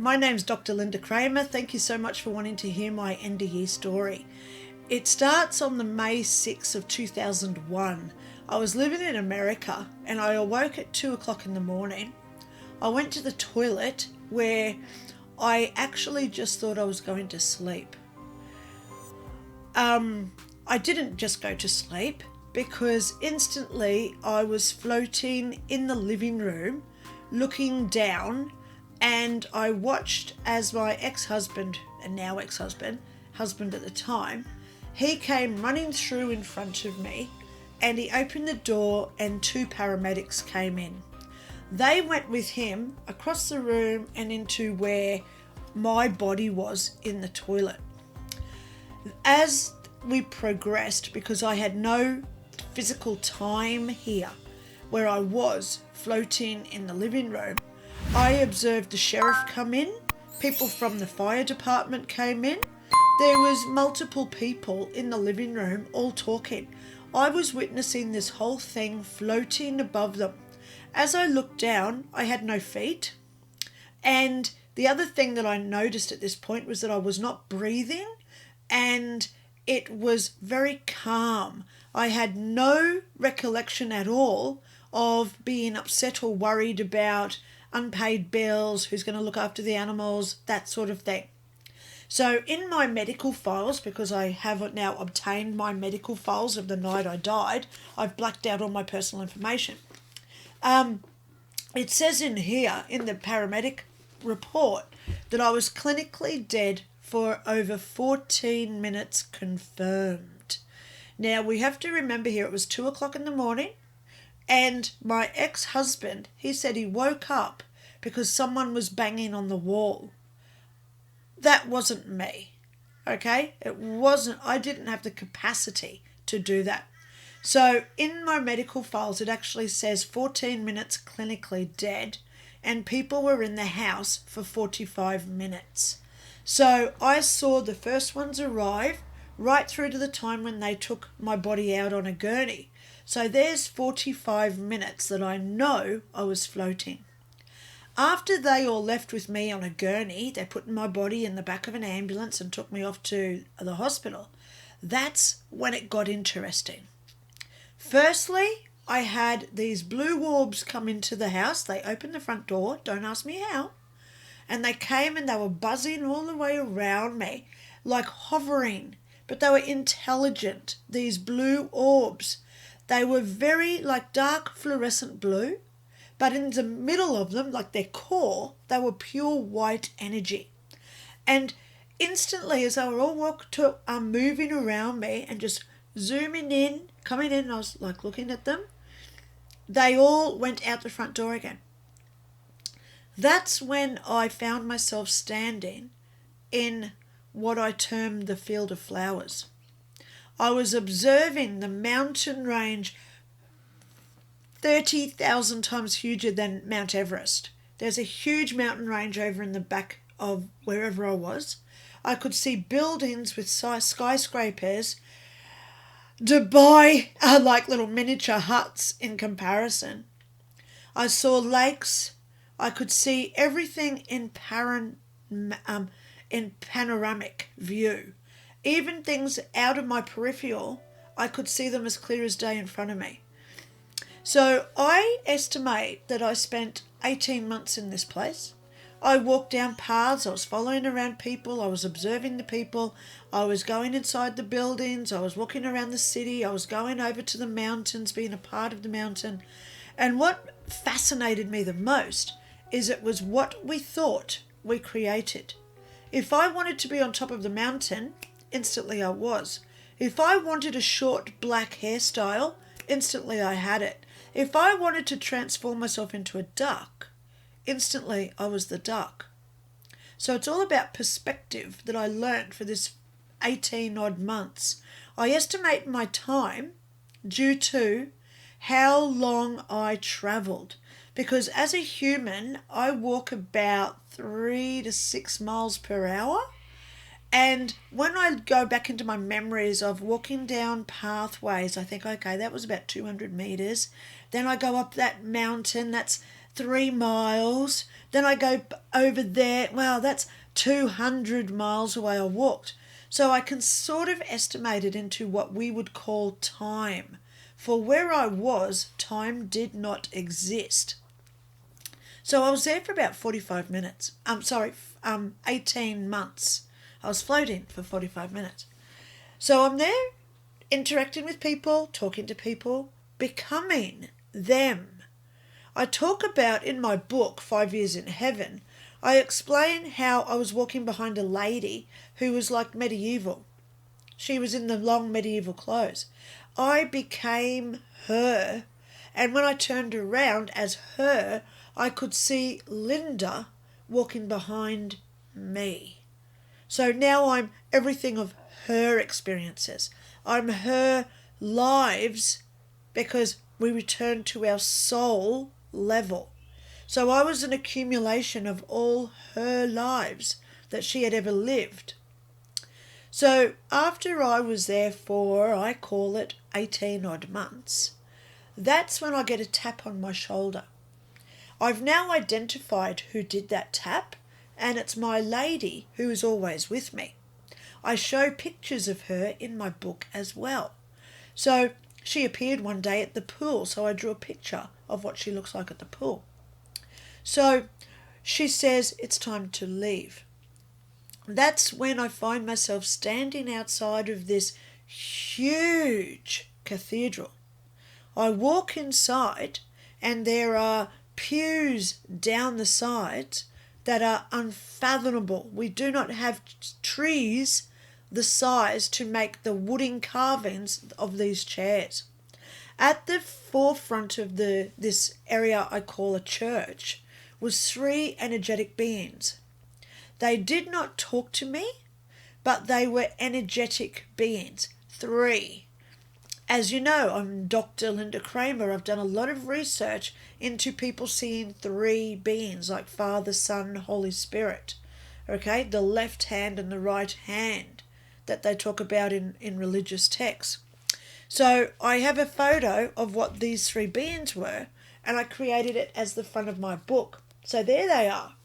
My name's Dr. Linda Kramer. Thank you so much for wanting to hear my NDE story. It starts on the May 6th of 2001. I was living in America and I awoke at 2 o'clock in the morning. I went to the toilet where I actually just thought I was going to sleep. I didn't just go to sleep because instantly I was floating in the living room looking down, and I watched as my ex-husband, and now ex-husband, husband at the time, he came running through in front of me and he opened the door and two paramedics came in. They went with him across the room and into where my body was in the toilet. As we progressed, because I had no physical time here where I was floating in the living room, I observed the sheriff come in, people from the fire department came in. There was multiple people in the living room all talking. I was witnessing this whole thing floating above them. As I looked down, I had no feet. And the other thing that I noticed at this point was that I was not breathing, and it was very calm. I had no recollection at all of being upset or worried about unpaid bills, who's going to look after the animals, that sort of thing. So in my medical files, because I have now obtained my medical files of the night I died, I've blacked out all my personal information. It says in here, in the paramedic report, that I was clinically dead for over 14 minutes confirmed. Now, we have to remember here, it was 2 o'clock in the morning, and my ex-husband, he said he woke up because someone was banging on the wall. That wasn't me, okay? It wasn't, I didn't have the capacity to do that. So in my medical files, it actually says 14 minutes clinically dead, and people were in the house for 45 minutes. So I saw the first ones arrive right through to the time when they took my body out on a gurney. So there's 45 minutes that I know I was floating. After they all left with me on a gurney, they put my body in the back of an ambulance and took me off to the hospital. That's when it got interesting. Firstly, I had these blue orbs come into the house. They opened the front door, don't ask me how, and they came and they were buzzing all the way around me, like hovering, but they were intelligent, these blue orbs. They were very like dark fluorescent blue, but in the middle of them, like their core, they were pure white energy. And instantly, as they were all moving around me and just zooming in, coming in, I was like looking at them, they all went out the front door again. That's when I found myself standing in what I termed the field of flowers. I was observing the mountain range 30,000 times huger than Mount Everest. There's a huge mountain range over in the back of wherever I was. I could see buildings with skyscrapers. Dubai are like little miniature huts in comparison. I saw lakes. I could see everything in panoramic view. Even things out of my peripheral, I could see them as clear as day in front of me. So I estimate that I spent 18 months in this place. I walked down paths, I was following around people, I was observing the people, I was going inside the buildings, I was walking around the city, I was going over to the mountains, being a part of the mountain. And what fascinated me the most is it was what we thought we created. If I wanted to be on top of the mountain, instantly I was. If I wanted a short black hairstyle, instantly I had it. If I wanted to transform myself into a duck, instantly I was the duck. So it's all about perspective that I learnt for this 18 odd months. I estimate my time due to how long I travelled, because as a human I walk about 3 to 6 miles per hour. And when I go back into my memories of walking down pathways, I think, okay, that was about 200 meters. Then I go up that mountain, that's 3 miles. Then I go over there. Wow, that's 200 miles away I walked. So I can sort of estimate it into what we would call time. For where I was, time did not exist. So I was there for about 45 minutes. 18 months. I was floating for 45 minutes. So I'm there interacting with people, talking to people, becoming them. I talk about in my book, 5 Years in Heaven, I explain how I was walking behind a lady who was like medieval. She was in the long medieval clothes. I became her, and when I turned around as her, I could see Linda walking behind me. So now I'm everything of her experiences. I'm her lives because we return to our soul level. So I was an accumulation of all her lives that she had ever lived. So after I was there for, I call it 18 odd months, that's when I get a tap on my shoulder. I've now identified who did that tap, and it's my lady who is always with me. I show pictures of her in my book as well. So she appeared one day at the pool, so I drew a picture of what she looks like at the pool. So she says, it's time to leave. That's when I find myself standing outside of this huge cathedral. I walk inside and there are pews down the sides that are unfathomable. We do not have trees the size to make the wooden carvings of these chairs. At the forefront of this area I call a church was 3 energetic beings. They did not talk to me, but they were energetic beings. 3. As you know, I'm Dr. Linda Kramer. I've done a lot of research into people seeing 3 beings like Father, Son, Holy Spirit. Okay, the left hand and the right hand that they talk about in religious texts. So I have a photo of what these 3 beings were, and I created it as the front of my book. So there they are.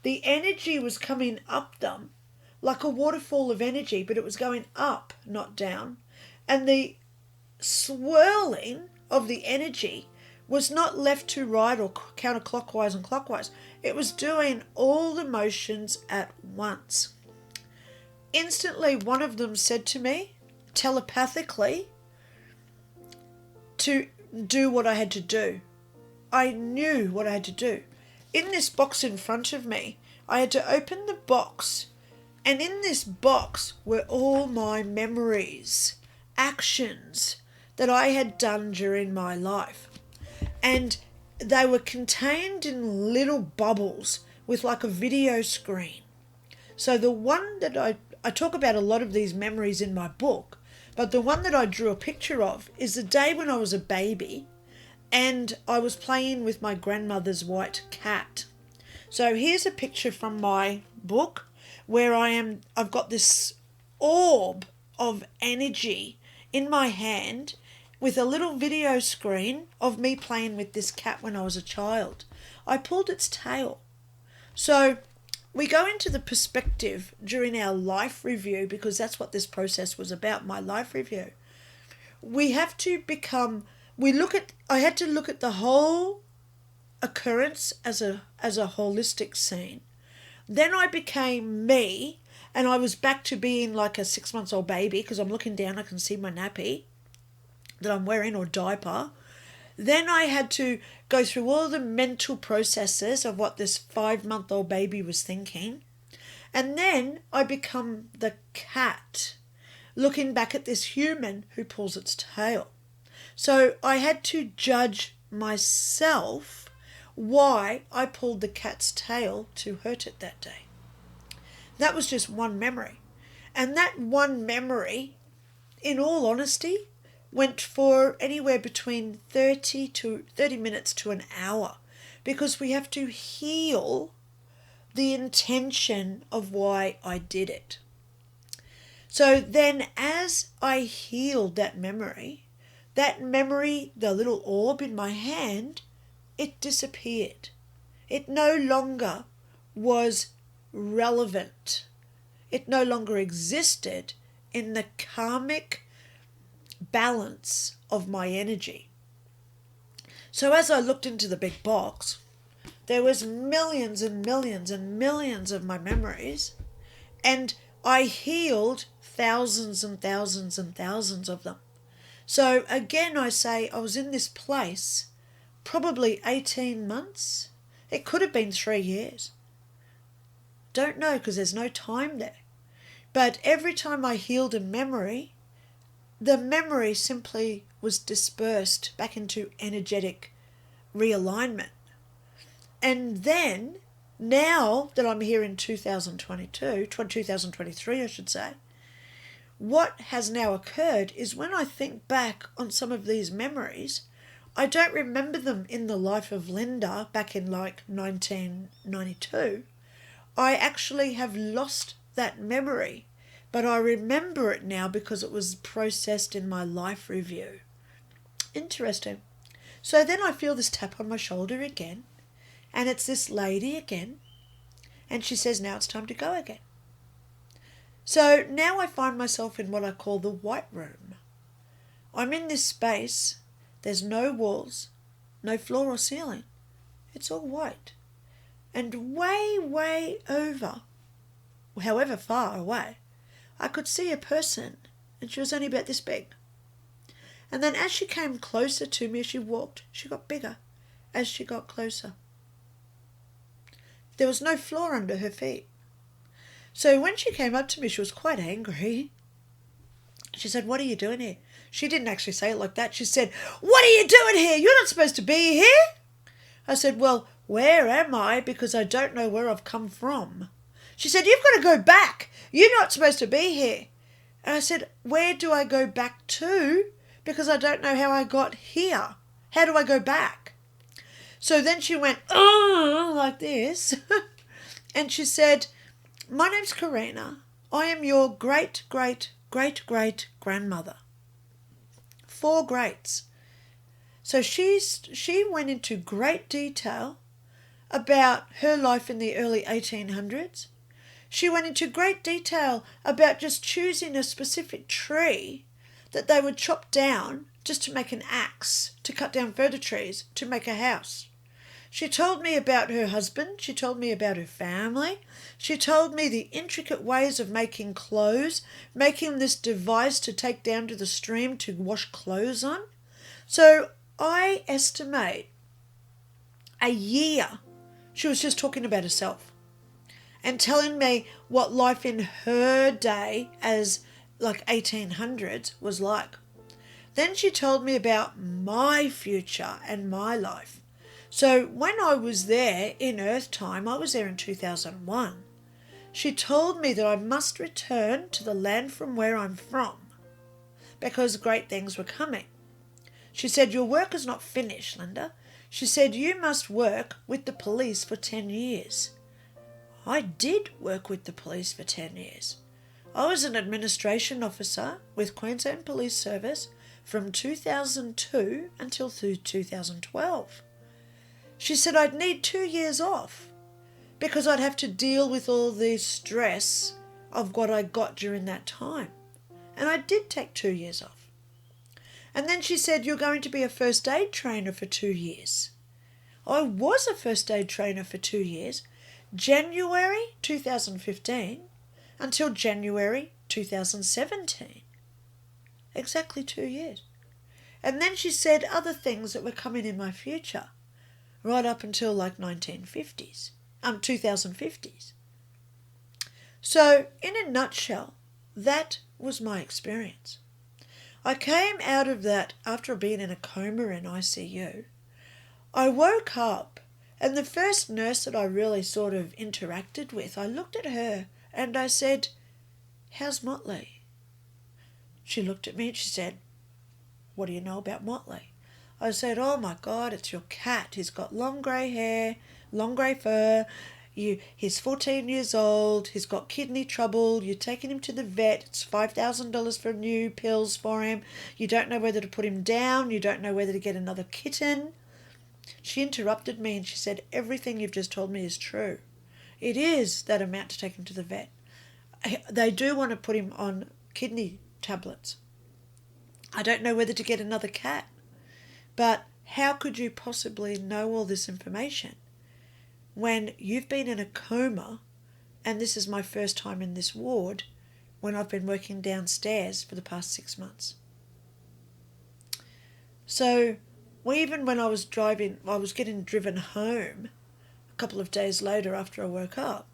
The energy was coming up them like a waterfall of energy, but it was going up, not down. And the swirling of the energy was not left to right or counterclockwise and clockwise. It was doing all the motions at once. Instantly, one of them said to me, telepathically, to do what I had to do. I knew what I had to do. In this box in front of me, I had to open the box, and in this box were all my memories, actions that I had done during my life. And they were contained in little bubbles with like a video screen. So the one that I talk about a lot of these memories in my book, but the one that I drew a picture of is the day when I was a baby and I was playing with my grandmother's white cat. So here's a picture from my book where I've got this orb of energy in my hand with a little video screen of me playing with this cat when I was a child. I pulled its tail. So we go into the perspective during our life review, because that's what this process was about, my life review. We have to become, I had to look at the whole occurrence as a holistic scene. Then I became me, and I was back to being like a 6-month-old baby, because I'm looking down, I can see my nappy that I'm wearing, or diaper. Then I had to go through all the mental processes of what this 5-month-old baby was thinking. And then I become the cat, looking back at this human who pulls its tail. So I had to judge myself why I pulled the cat's tail to hurt it that day. That was just one memory. And that one memory, in all honesty, went for anywhere between 30 minutes to an hour, because we have to heal the intention of why I did it. So then as I healed that memory, the little orb in my hand it disappeared. It no longer was relevant. It no longer existed in the karmic balance of my energy. So as I looked into the big box, there was millions and millions and millions of my memories, and I healed thousands and thousands and thousands of them. So again, I say I was in this place probably 18 months. It could have been 3 years. Don't know, because there's no time there. But every time I healed a memory, the memory simply was dispersed back into energetic realignment. And then, now that I'm here in 2023 I should say, what has now occurred is when I think back on some of these memories, I don't remember them in the life of Linda back in like 1992. I actually have lost that memory, but I remember it now because it was processed in my life review. Interesting. So then I feel this tap on my shoulder again, and it's this lady again, and she says, now it's time to go again. So now I find myself in what I call the white room. I'm in this space. There's no walls, no floor or ceiling. It's all white. And way, way over, however far away, I could see a person, and she was only about this big. And then as she came closer to me, as she walked, she got bigger as she got closer. There was no floor under her feet. So when she came up to me, she was quite angry. She said, what are you doing here? She didn't actually say it like that. She said, what are you doing here? You're not supposed to be here. I said, well, where am I? Because I don't know where I've come from. She said, you've got to go back. You're not supposed to be here. And I said, where do I go back to? Because I don't know how I got here. How do I go back? So then she went, oh, like this. And she said, my name's Karina. I am your great-great-great-great-grandmother. 4 greats. So she went into great detail about her life in the early 1800s. She went into great detail about just choosing a specific tree that they would chop down just to make an axe, to cut down further trees, to make a house. She told me about her husband. She told me about her family. She told me the intricate ways of making clothes, making this device to take down to the stream to wash clothes on. So I estimate a year she was just talking about herself and telling me what life in her day as like 1800s was like. Then she told me about my future and my life. So when I was there in Earth time, I was there in 2001, she told me that I must return to the land from where I'm from because great things were coming. She said, your work is not finished, Linda. She said, you must work with the police for 10 years. I did work with the police for 10 years. I was an administration officer with Queensland Police Service from 2002 until 2012. She said I'd need 2 years off because I'd have to deal with all the stress of what I got during that time. And I did take 2 years off. And then she said, you're going to be a first aid trainer for 2 years. I was a first aid trainer for 2 years, January 2015 until January 2017. Exactly 2 years. And then she said other things that were coming in my future, right up until like 2050s. So in a nutshell, that was my experience. I came out of that after being in a coma in ICU. I woke up, and the first nurse that I really sort of interacted with, I looked at her and I said, how's Motley? She looked at me and she said, what do you know about Motley? I said, oh my God, it's your cat. He's got long grey hair, long grey fur. He's 14 years old. He's got kidney trouble. You're taking him to the vet. It's $5,000 for new pills for him. You don't know whether to put him down. You don't know whether to get another kitten. She interrupted me and she said, everything you've just told me is true. It is that amount to take him to the vet. They do want to put him on kidney tablets. I don't know whether to get another cat. But how could you possibly know all this information when you've been in a coma, and this is my first time in this ward when I've been working downstairs for the past 6 months? So even when I was getting driven home a couple of days later after I woke up,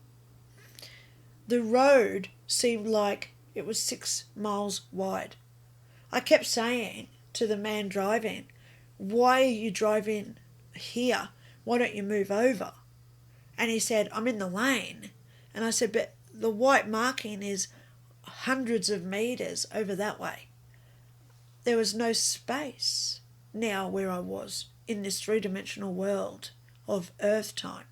the road seemed like it was 6 miles wide. I kept saying to the man driving, why are you driving here? Why don't you move over? And he said, I'm in the lane. And I said, but the white marking is hundreds of meters over that way. There was no space now where I was in this three-dimensional world of Earth time.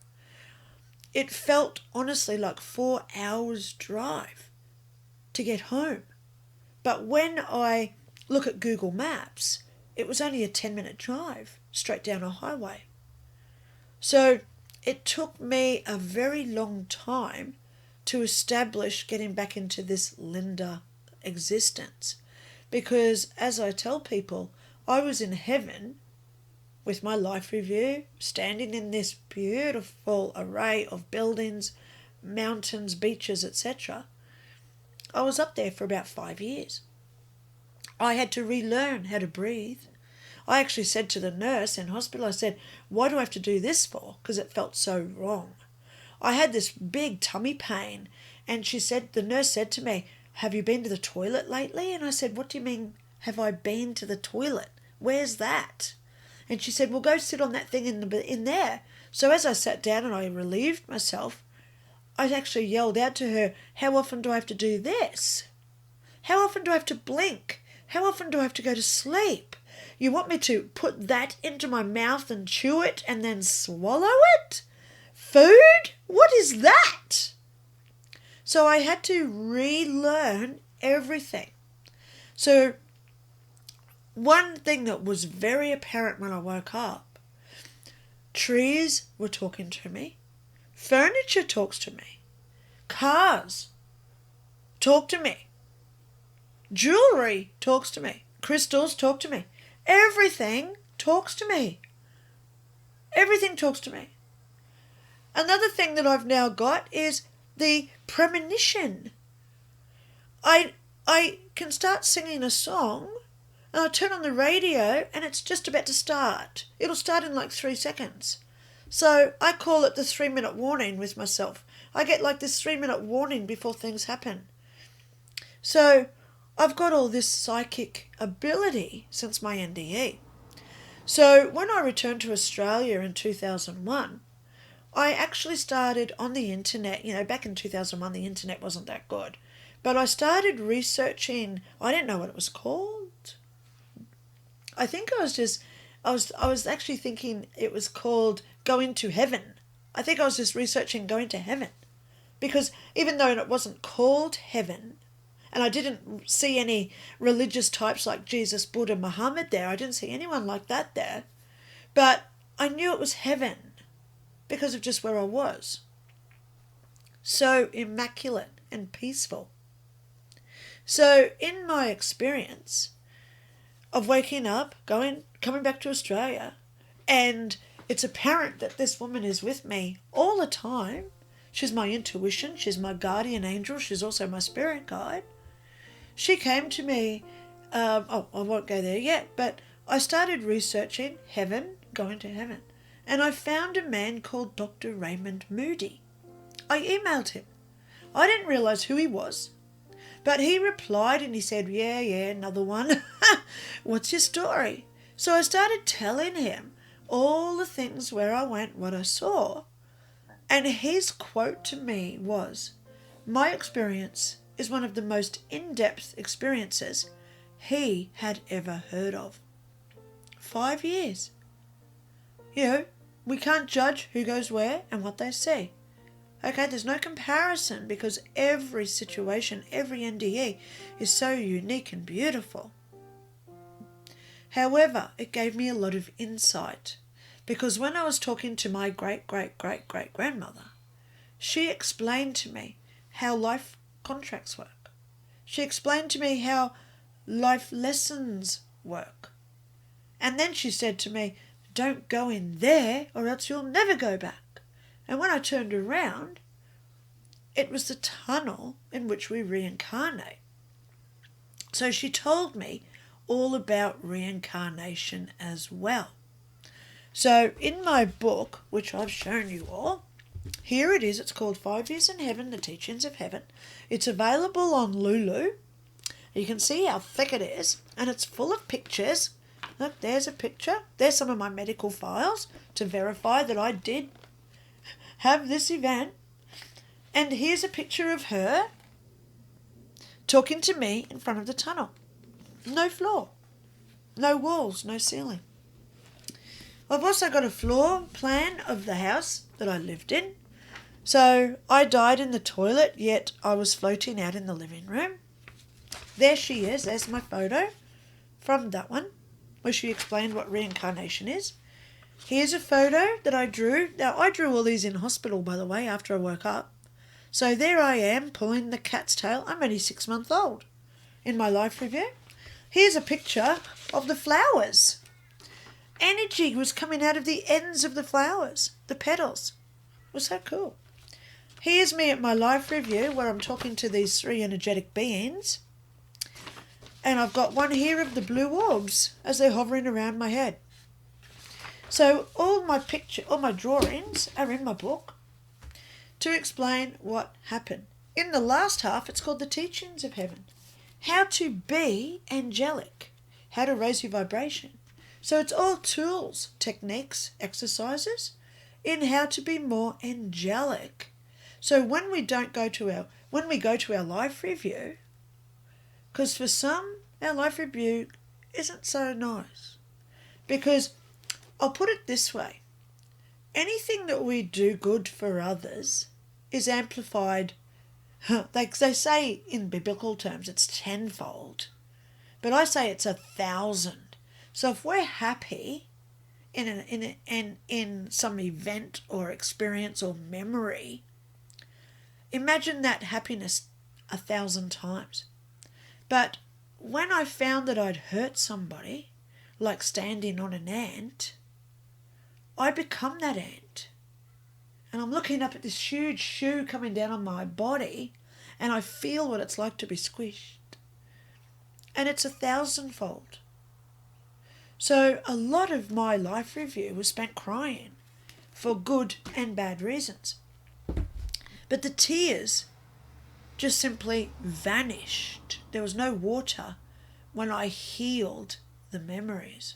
It felt honestly like 4 hours drive to get home. But when I look at Google Maps, it was only a 10-minute drive straight down a highway. So it took me a very long time to establish getting back into this Linda existence. Because as I tell people, I was in heaven with my life review, standing in this beautiful array of buildings, mountains, beaches, etc. I was up there for about 5 years. I had to relearn how to breathe. I actually said to the nurse in hospital, I said, why do I have to do this for? Because it felt so wrong. I had this big tummy pain, and the nurse said to me, have you been to the toilet lately? And I said, what do you mean, have I been to the toilet? Where's that? And she said, well, go sit on that thing in there. So as I sat down and I relieved myself, I actually yelled out to her, how often do I have to do this? How often do I have to blink? How often do I have to go to sleep? You want me to put that into my mouth and chew it and then swallow it? Food? What is that? So I had to relearn everything. So one thing that was very apparent when I woke up, trees were talking to me, furniture talks to me, cars talk to me, jewelry talks to me, crystals talk to me, everything talks to me. Everything talks to me. Another thing that I've now got is the premonition. I can start singing a song and I turn on the radio and it's just about to start. It'll start in like 3 seconds. So I call it the 3-minute warning with myself. I get like this 3-minute warning before things happen. So I've got all this psychic ability since my NDE. So when I returned to Australia in 2001, I actually started on the internet. Back in 2001, the internet wasn't that good. But I started researching, I didn't know what it was called. I think I was actually thinking it was called Going to Heaven. I think I was just researching going to heaven. Because even though it wasn't called heaven, and I didn't see any religious types like Jesus, Buddha, Muhammad there. I didn't see anyone like that there. But I knew it was heaven because of just where I was. So immaculate and peaceful. So in my experience of waking up, coming back to Australia, and it's apparent that this woman is with me all the time. She's my intuition. She's my guardian angel. She's also my spirit guide. She came to me, I won't go there yet, but I started researching heaven, going to heaven, and I found a man called Dr. Raymond Moody. I emailed him. I didn't realise who he was, but he replied and he said, yeah, another one. What's your story? So I started telling him all the things where I went, what I saw, and his quote to me was, my experience is one of the most in-depth experiences he had ever heard of. 5 years. We can't judge who goes where and what they say. Okay, there's no comparison because every situation, every NDE is so unique and beautiful. However, it gave me a lot of insight because when I was talking to my great-great-great-great-grandmother, she explained to me how life contracts work. She explained to me how life lessons work. And then she said to me, don't go in there or else you'll never go back. And when I turned around, it was the tunnel in which we reincarnate. So she told me all about reincarnation as well. So in my book, which I've shown you all, here it is. It's called 5 Years in Heaven, The Teachings of Heaven. It's available on Lulu. You can see how thick it is, and it's full of pictures. Look, there's a picture. There's some of my medical files to verify that I did have this event. And here's a picture of her talking to me in front of the tunnel. No floor, no walls, no ceiling. I've also got a floor plan of the house that I lived in. So I died in the toilet, yet I was floating out in the living room. There she is. There's my photo from that one, where she explained what reincarnation is. Here's a photo that I drew. Now, I drew all these in hospital, by the way, after I woke up. So there I am, pulling the cat's tail. I'm only 6 months old in my life review. Here's a picture of the flowers. Energy was coming out of the ends of the flowers, the petals. It was so cool. Here's me at my life review where I'm talking to these 3 energetic beings. And I've got one here of the blue orbs as they're hovering around my head. So all my drawings are in my book to explain what happened. In the last half, it's called The Teachings of Heaven. How to be angelic. How to raise your vibration. So it's all tools, techniques, exercises in how to be more angelic. So when we go to our life review, because for some, our life review isn't so nice. Because I'll put it this way. Anything that we do good for others is amplified. They say in biblical terms it's tenfold. But I say it's 1,000. So if we're happy in some event or experience or memory, imagine that happiness 1,000 times. But when I found that I'd hurt somebody, like standing on an ant, I become that ant. And I'm looking up at this huge shoe coming down on my body, and I feel what it's like to be squished. And it's 1,000-fold. So a lot of my life review was spent crying for good and bad reasons. But the tears just simply vanished. There was no water when I healed the memories.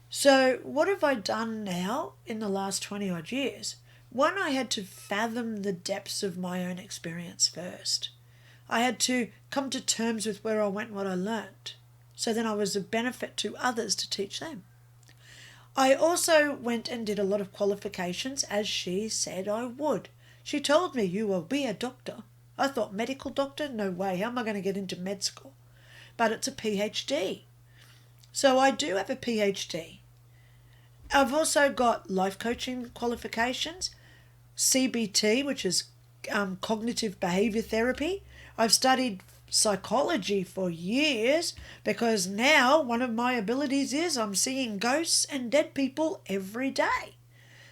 So what have I done now in the last 20-odd years? One, I had to fathom the depths of my own experience first. I had to come to terms with where I went and what I learnt. So then I was a benefit to others to teach them. I also went and did a lot of qualifications, as she said I would. She told me, you will be a doctor. I thought, medical doctor? No way. How am I going to get into med school? But it's a PhD. So I do have a PhD. I've also got life coaching qualifications, CBT, which is cognitive behavior therapy. I've studied psychology for years because now one of my abilities is I'm seeing ghosts and dead people every day.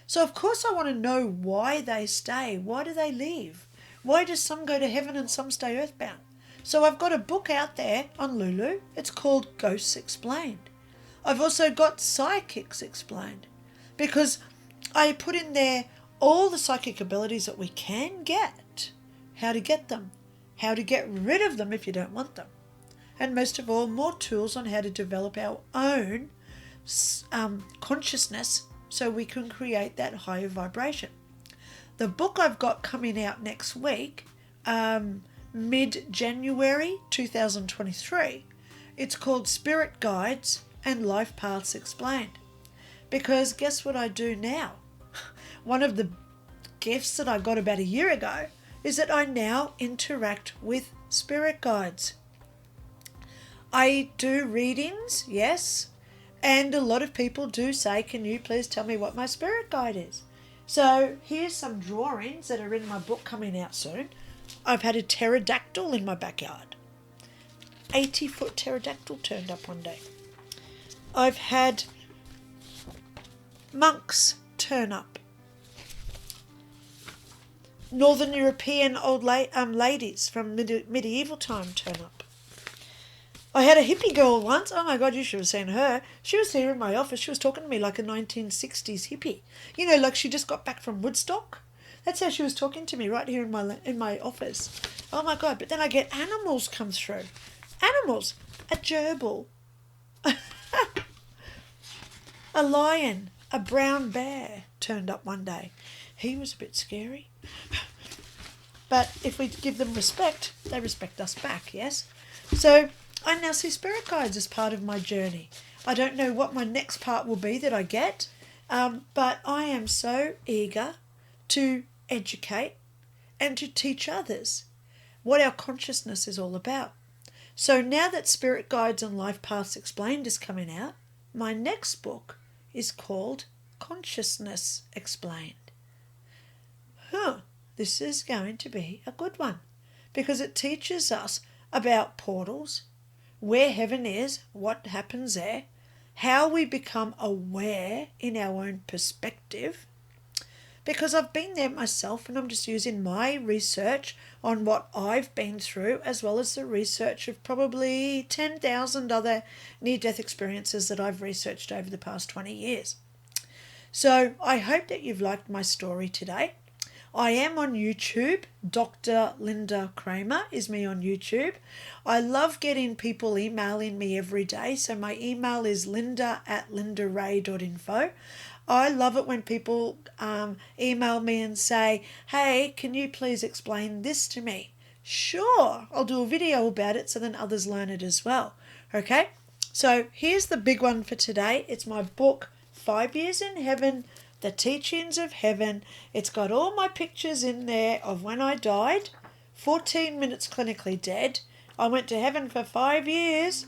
So of course I want to know why they stay. Why do they leave? Why do some go to heaven and some stay earthbound? So I've got a book out there on Lulu. It's called Ghosts Explained. I've also got Psychics Explained because I put in there all the psychic abilities that we can get, how to get them, how to get rid of them if you don't want them, and most of all, more tools on how to develop our own consciousness so we can create that higher vibration. The book I've got coming out next week, mid-January 2023, it's called Spirit Guides and Life Paths Explained. Because guess what I do now? One of the gifts that I got about a year ago is that I now interact with spirit guides. I do readings, yes, And a lot of people do say, can you please tell me what my spirit guide is? So here's some drawings that are in my book coming out soon. I've had a pterodactyl in my backyard. 80-foot pterodactyl turned up one day. I've had monks turn up. Northern European old ladies from medieval time turn up. I had a hippie girl once. Oh my God, you should have seen her. She was here in my office. She was talking to me like a 1960s hippie. You know, like she just got back from Woodstock. That's how she was talking to me right here in my office. Oh my God, but then I get animals come through. Animals. A gerbil. A lion. A brown bear turned up one day. He was a bit scary. But if we give them respect, they respect us back, yes? So I now see spirit guides as part of my journey. I don't know what my next part will be that I get, but I am so eager to educate and to teach others what our consciousness is all about. So now that Spirit Guides and Life Paths Explained is coming out, my next book is called Consciousness Explained. This is going to be a good one because it teaches us about portals, where heaven is, what happens there, how we become aware in our own perspective, because I've been there myself and I'm just using my research on what I've been through as well as the research of probably 10,000 other near-death experiences that I've researched over the past 20 years. So I hope that you've liked my story today. I am on YouTube. Dr. Linda Kramer is me on YouTube. I love getting people emailing me every day. So my email is linda@lindaray.info. I love it when people email me and say, hey, can you please explain this to me? Sure, I'll do a video about it so then others learn it as well. Okay, so here's the big one for today. It's my book, 5 Years in Heaven, The Teachings of Heaven. It's got all my pictures in there of when I died, 14 minutes clinically dead. I went to heaven for 5 years.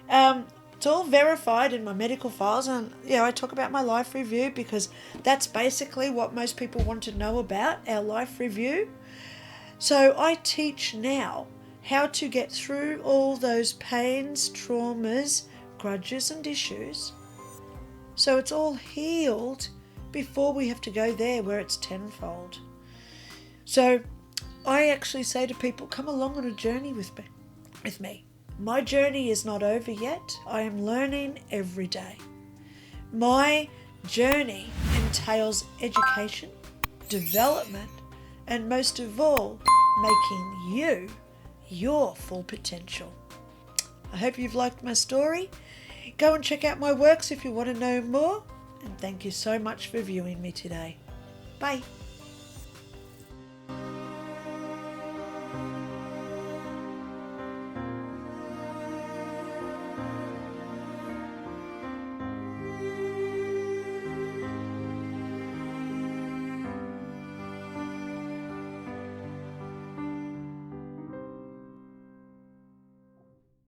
It's all verified in my medical files, and I talk about my life review because that's basically what most people want to know about, our life review. So I teach now how to get through all those pains, traumas, grudges and issues so it's all healed before we have to go there where it's tenfold. So I actually say to people, come along on a journey with me. My journey is not over yet. I am learning every day. My journey entails education, development, and most of all, making you your full potential. I hope you've liked my story. Go and check out my works if you want to know more. And thank you so much for viewing me today. Bye.